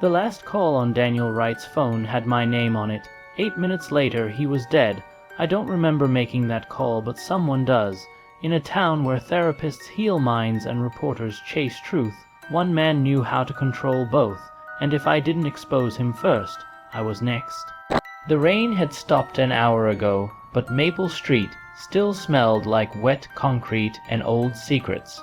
The last call on Daniel Wright's phone had my name on it. 8 minutes later, he was dead. I don't remember making that call, but someone does. In a town where therapists heal minds and reporters chase truth, one man knew how to control both, and if I didn't expose him first, I was next. The rain had stopped an hour ago, but Maple Street still smelled like wet concrete and old secrets.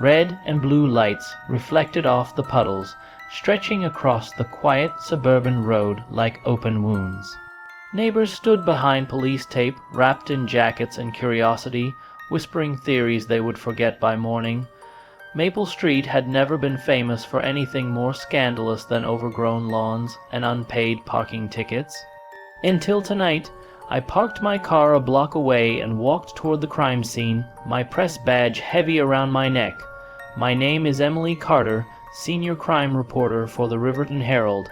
Red and blue lights reflected off the puddles, stretching across the quiet suburban road like open wounds. Neighbors stood behind police tape, wrapped in jackets and curiosity, whispering theories they would forget by morning. Maple Street had never been famous for anything more scandalous than overgrown lawns and unpaid parking tickets. Until tonight, I parked my car a block away and walked toward the crime scene, my press badge heavy around my neck. My name is Emily Carter, senior crime reporter for the Riverton Herald.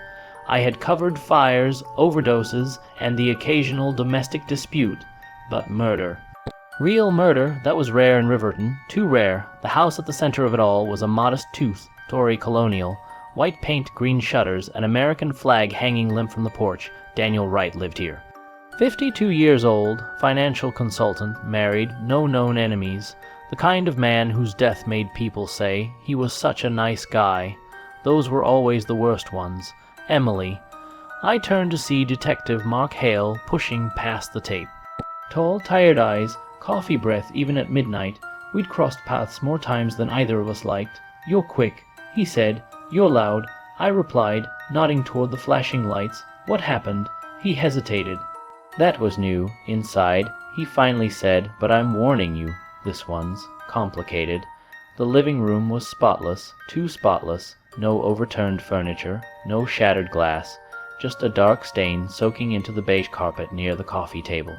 I had covered fires, overdoses, and the occasional domestic dispute, but murder. Real murder, that was rare in Riverton, too rare. The house at the center of it all was a modest Tory colonial. White paint, green shutters, an American flag hanging limp from the porch. Daniel Wright lived here. 52 years old, financial consultant, married, no known enemies. The kind of man whose death made people say, he was such a nice guy. Those were always the worst ones. Emily. I turned to see Detective Mark Hale pushing past the tape. Tall, tired eyes, coffee breath even at midnight. We'd crossed paths more times than either of us liked. You're quick, he said. You're loud. I replied, nodding toward the flashing lights. What happened? He hesitated. That was new. Inside, he finally said, but I'm warning you, this one's complicated. The living room was spotless, too spotless. No overturned furniture, no shattered glass, just a dark stain soaking into the beige carpet near the coffee table.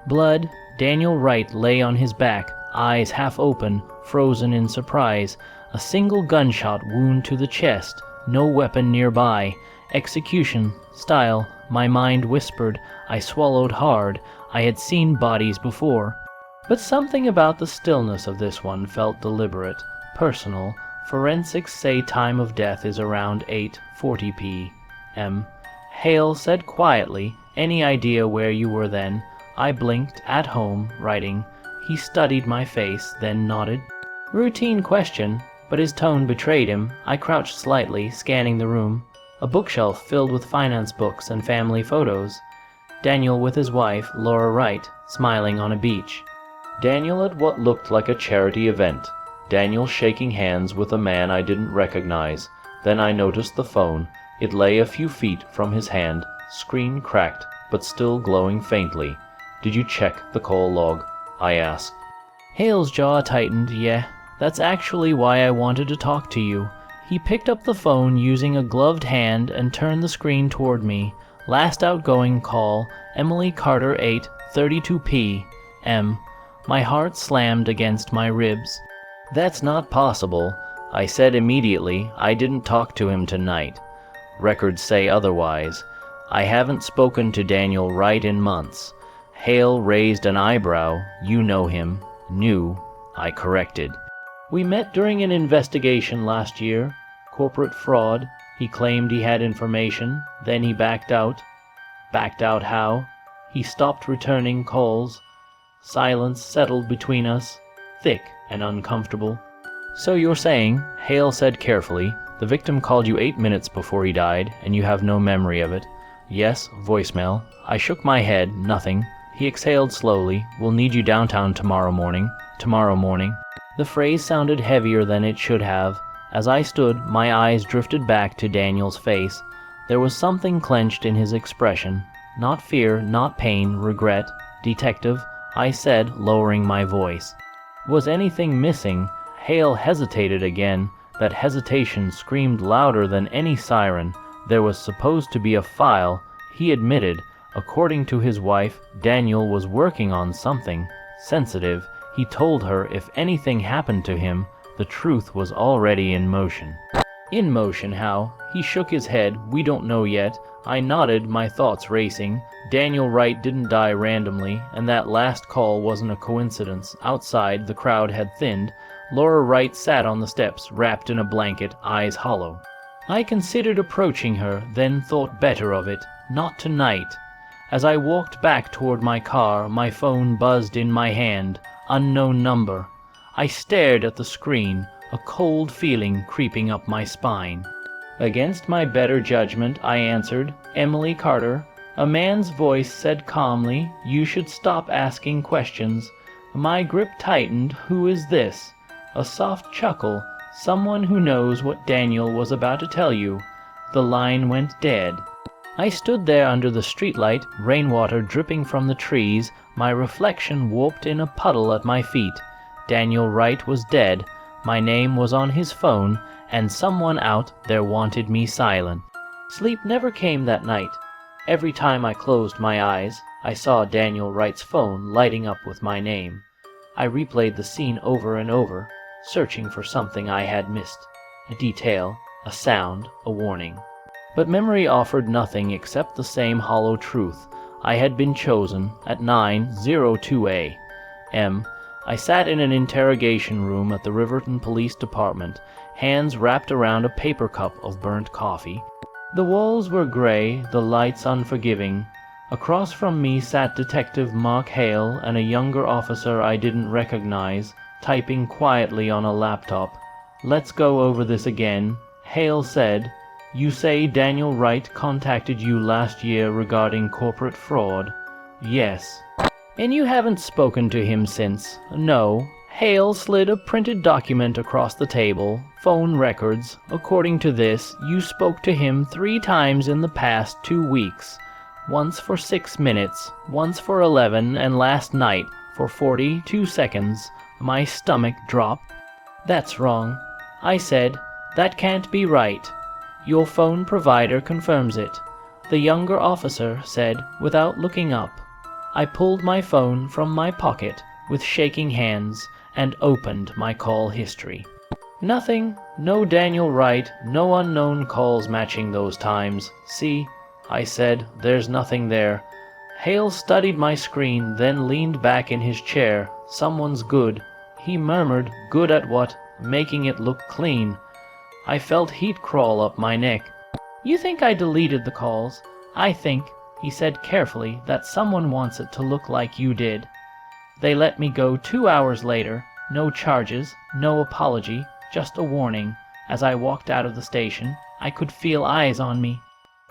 Blood. Daniel Wright lay on his back, eyes half open, frozen in surprise. A single gunshot wound to the chest, no weapon nearby. Execution, style, my mind whispered. I swallowed hard. I had seen bodies before. But something about the stillness of this one felt deliberate, personal. Forensics say time of death is around 8:40 p.m. Hale said quietly, any idea where you were then? I blinked, at home, writing. He studied my face, then nodded. Routine question, but his tone betrayed him. I crouched slightly, scanning the room. A bookshelf filled with finance books and family photos. Daniel with his wife, Laura Wright, smiling on a beach. Daniel at what looked like a charity event. Daniel shaking hands with a man I didn't recognize. Then I noticed the phone. It lay a few feet from his hand, screen cracked, but still glowing faintly. Did you check the call log? I asked. Hale's jaw tightened. Yeah, that's actually why I wanted to talk to you. He picked up the phone using a gloved hand and turned the screen toward me. Last outgoing call, Emily Carter 8:32 p.m. My heart slammed against my ribs. That's not possible. I said immediately I didn't talk to him tonight. Records say otherwise. I haven't spoken to Daniel Wright in months. Hale raised an eyebrow. You know him. Knew. I corrected. We met during an investigation last year. Corporate fraud. He claimed he had information. Then he backed out. Backed out how? He stopped returning calls. Silence settled between us. Thick and uncomfortable. So you're saying, Hale said carefully, the victim called you 8 minutes before he died, and you have no memory of it? Yes, voicemail. I shook my head, nothing. He exhaled slowly. We'll need you downtown tomorrow morning. Tomorrow morning. The phrase sounded heavier than it should have. As I stood, my eyes drifted back to Daniel's face. There was something clenched in his expression. Not fear, not pain, regret. Detective, I said, lowering my voice. Was anything missing? Hale hesitated again. That hesitation screamed louder than any siren. There was supposed to be a file. He admitted. According to his wife, Daniel was working on something. Sensitive. He told her if anything happened to him, the truth was already in motion. In motion, how? He shook his head. We don't know yet. I nodded, my thoughts racing. Daniel Wright didn't die randomly, and that last call wasn't a coincidence. Outside, the crowd had thinned. Laura Wright sat on the steps, wrapped in a blanket, eyes hollow. I considered approaching her, then thought better of it. Not tonight. As I walked back toward my car, my phone buzzed in my hand. Unknown number. I stared at the screen, a cold feeling creeping up my spine. Against my better judgment, I answered, "Emily Carter." A man's voice said calmly, "You should stop asking questions." My grip tightened. Who is this? A soft chuckle. Someone who knows what Daniel was about to tell you. The line went dead. I stood there under the streetlight, rainwater dripping from the trees, my reflection warped in a puddle at my feet. Daniel Wright was dead. My name was on his phone, and someone out there wanted me silent. Sleep never came that night. Every time I closed my eyes, I saw Daniel Wright's phone lighting up with my name. I replayed the scene over and over, searching for something I had missed. A detail, a sound, a warning. But memory offered nothing except the same hollow truth. I had been chosen at 9:02 a.m. I sat in an interrogation room at the Riverton Police Department, hands wrapped around a paper cup of burnt coffee. The walls were gray, the lights unforgiving. Across from me sat Detective Mark Hale and a younger officer I didn't recognize, typing quietly on a laptop. "Let's go over this again," Hale said. "You say Daniel Wright contacted you last year regarding corporate fraud?" "Yes." "And you haven't spoken to him since?" "No." Hale slid a printed document across the table. "Phone records. According to this, you spoke to him 3 times in the past 2 weeks. Once for 6 minutes, once for 11, and last night for 42 seconds. My stomach dropped. "That's wrong," I said. "That can't be right." "Your phone provider confirms it," the younger officer said without looking up. I pulled my phone from my pocket with shaking hands and opened my call history. Nothing, no Daniel Wright, no unknown calls matching those times. "See," I said, "there's nothing there." Hale studied my screen, then leaned back in his chair. "Someone's good," he murmured. "Good at what?" "Making it look clean." I felt heat crawl up my neck. "You think I deleted the calls? I think," he said carefully, "that someone wants it to look like you did." They let me go 2 hours later. No charges, no apology, just a warning. As I walked out of the station, I could feel eyes on me.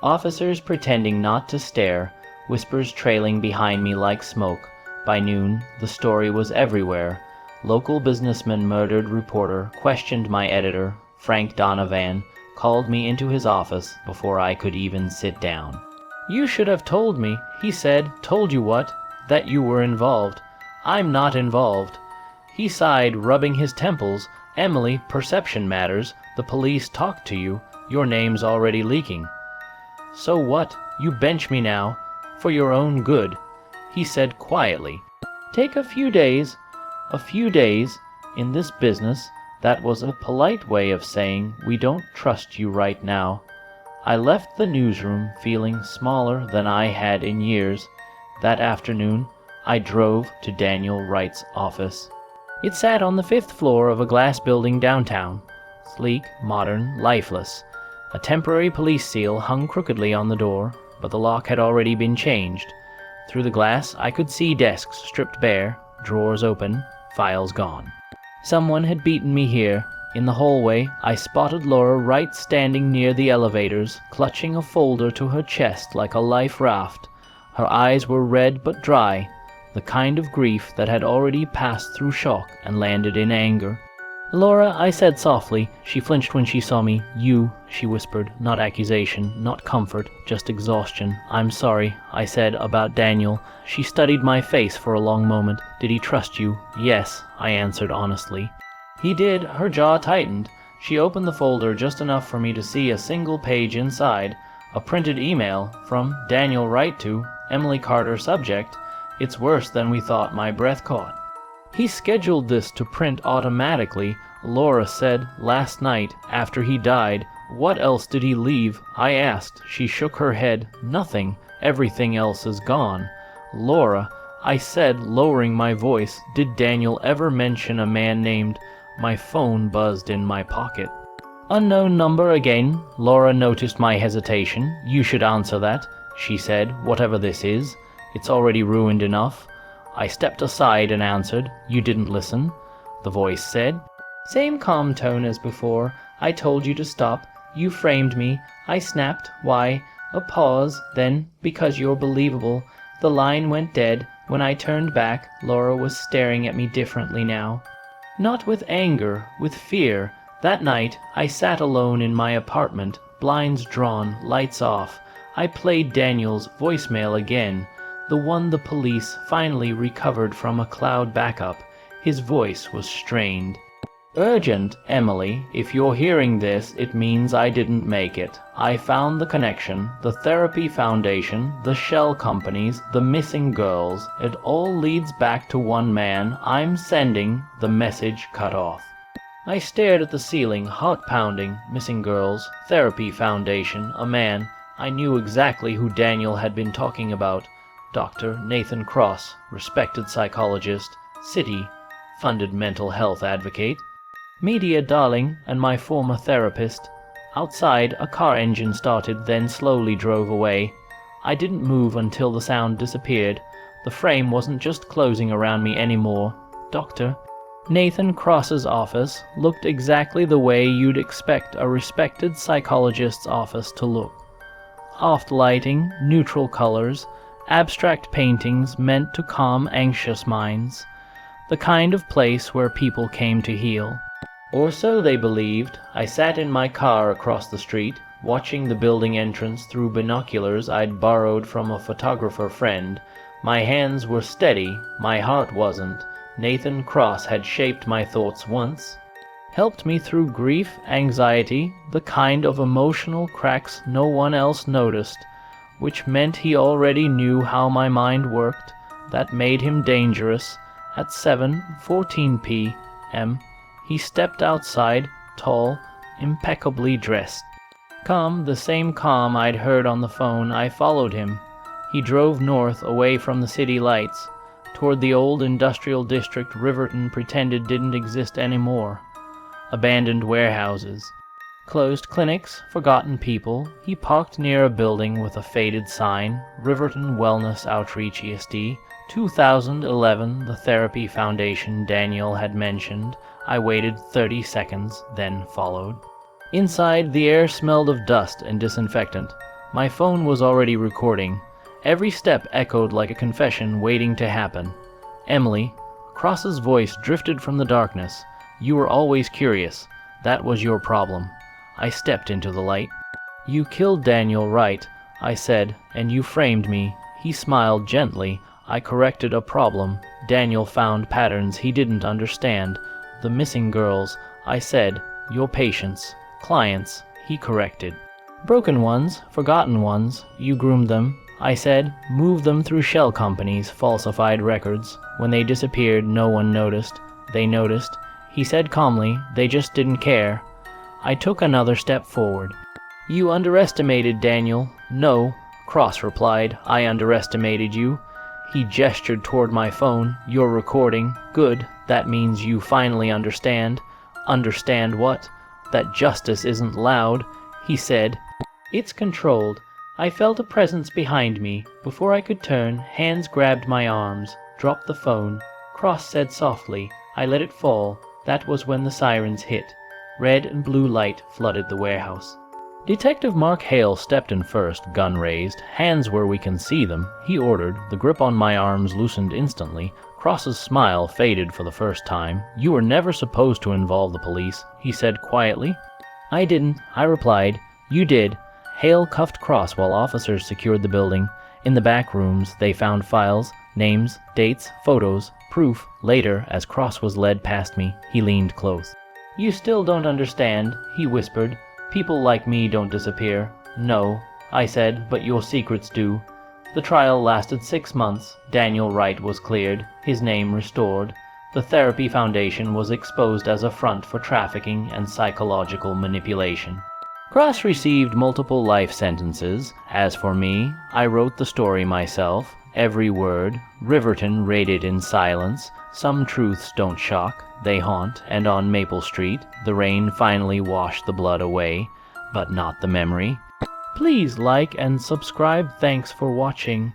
Officers pretending not to stare, whispers trailing behind me like smoke. By noon, the story was everywhere. Local businessman murdered reporter, questioned my editor, Frank Donovan, called me into his office before I could even sit down. "You should have told me," he said. "Told you what?" "That you were involved." "I'm not involved." He sighed, rubbing his temples. "Emily, perception matters. The police talked to you. Your name's already leaking." "So what? You bench me now. For your own good," he said quietly. "Take a few days. A few days. In this business, that was a polite way of saying we don't trust you right now." I left the newsroom feeling smaller than I had in years. That afternoon, I drove to Daniel Wright's office. It sat on the 5th floor of a glass building downtown. Sleek, modern, lifeless. A temporary police seal hung crookedly on the door, but the lock had already been changed. Through the glass, I could see desks stripped bare, drawers open, files gone. Someone had beaten me here. In the hallway, I spotted Laura Wright standing near the elevators, clutching a folder to her chest like a life raft. Her eyes were red but dry, the kind of grief that had already passed through shock and landed in anger. "Laura," I said softly. She flinched when she saw me. "You," she whispered, not accusation, not comfort, just exhaustion. "I'm sorry," I said, "about Daniel." She studied my face for a long moment. "Did he trust you?" "Yes," I answered honestly. "He did." Her jaw tightened. She opened the folder just enough for me to see a single page inside. A printed email from Daniel Wright to Emily Carter, subject. "It's worse than we thought." My breath caught. "He scheduled this to print automatically," Laura said, "last night, after he died." "What else did he leave?" I asked. She shook her head. "Nothing. Everything else is gone." "Laura," I said, lowering my voice, "did Daniel ever mention a man named—" My phone buzzed in my pocket. Unknown number again. Laura noticed my hesitation. You should answer that, she said, whatever this is. It's already ruined enough. I stepped aside and answered. You didn't listen, the voice said. Same calm tone as before. I told you to stop. You framed me. I snapped. Why? A pause. Then, because you're believable. The line went dead. When I turned back, Laura was staring at me differently now. Not with anger, with fear. That night, I sat alone in my apartment, blinds drawn, lights off. I played Daniel's voicemail again, the one the police finally recovered from a cloud backup. His voice was strained. Urgent, Emily. If you're hearing this, it means I didn't make it. I found the connection, the therapy foundation, the shell companies, the missing girls. It all leads back to one man. I'm sending the message cut off. I stared at the ceiling, heart pounding. Missing girls, therapy foundation, a man. I knew exactly who Daniel had been talking about. Dr. Nathan Cross, respected psychologist, city, funded mental health advocate. Media darling and my former therapist. Outside, a car engine started, then slowly drove away. I didn't move until the sound disappeared. The frame wasn't just closing around me anymore. Dr. Nathan Cross's office looked exactly the way you'd expect a respected psychologist's office to look. Off lighting, neutral colors, abstract paintings meant to calm anxious minds. The kind of place where people came to heal. Or so they believed. I sat in my car across the street, watching the building entrance through binoculars I'd borrowed from a photographer friend. My hands were steady, my heart wasn't. Nathan Cross had shaped my thoughts once, helped me through grief, anxiety, the kind of emotional cracks no one else noticed, which meant he already knew how my mind worked. That made him dangerous. At 7:14 p.m., he stepped outside, tall, impeccably dressed. Calm, the same calm I'd heard on the phone. I followed him. He drove north, away from the city lights, toward the old industrial district Riverton pretended didn't exist anymore. Abandoned warehouses, closed clinics, forgotten people. He parked near a building with a faded sign, Riverton Wellness Outreach ESD, 2011, the therapy foundation Daniel had mentioned. I waited 30 seconds, then followed. Inside, the air smelled of dust and disinfectant. My phone was already recording. Every step echoed like a confession waiting to happen. Emily, Cross's voice drifted from the darkness. You were always curious. That was your problem. I stepped into the light. You killed Daniel, right? I said, and you framed me. He smiled gently. I corrected a problem. Daniel found patterns he didn't understand. The missing girls, I said, your patients, clients, he corrected. Broken ones, forgotten ones, you groomed them. I said, moved them through shell companies, falsified records. When they disappeared, no one noticed. They noticed. He said calmly, they just didn't care. I took another step forward. You underestimated Daniel. No, Cross replied, I underestimated you. He gestured toward my phone. You're recording. Good. That means you finally understand. Understand what? That justice isn't loud, he said. It's controlled. I felt a presence behind me. Before I could turn, hands grabbed my arms, dropped the phone. Cross said softly. I let it fall. That was when the sirens hit. Red and blue light flooded the warehouse. Detective Mark Hale stepped in first, gun raised, hands where we can see them. He ordered. The grip on my arms loosened instantly. Cross's smile faded for the first time. You were never supposed to involve the police, he said quietly. I didn't, I replied. You did. Hale cuffed Cross while officers secured the building. In the back rooms, they found files, names, dates, photos, proof. Later, as Cross was led past me, he leaned close. You still don't understand, he whispered. People like me don't disappear. No, I said, but your secrets do. The trial lasted 6 months. Daniel Wright was cleared, his name restored. The Therapy Foundation was exposed as a front for trafficking and psychological manipulation. Cross received multiple life sentences. As for me, I wrote the story myself, every word. Riverton rated in silence. Some truths don't shock, they haunt, and on Maple Street, the rain finally washed the blood away, but not the memory. Please like and subscribe. Thanks for watching.